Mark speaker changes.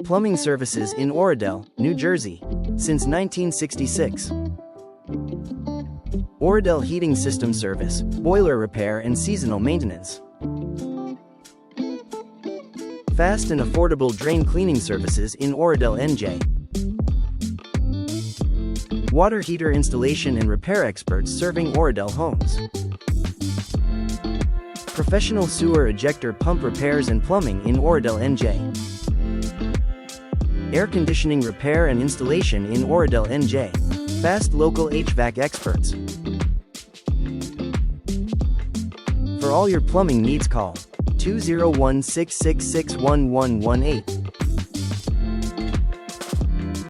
Speaker 1: Plumbing services in Oradell, New Jersey, since 1966. Oradell Heating System Service, boiler repair and seasonal maintenance. Fast and affordable drain cleaning services in Oradell, NJ. Water heater installation and repair experts serving Oradell homes. Professional sewer ejector pump repairs and plumbing in Oradell, NJ. Air conditioning repair and installation in Oradell, NJ. Fast local HVAC experts. For all your plumbing needs, call 201-666-1118.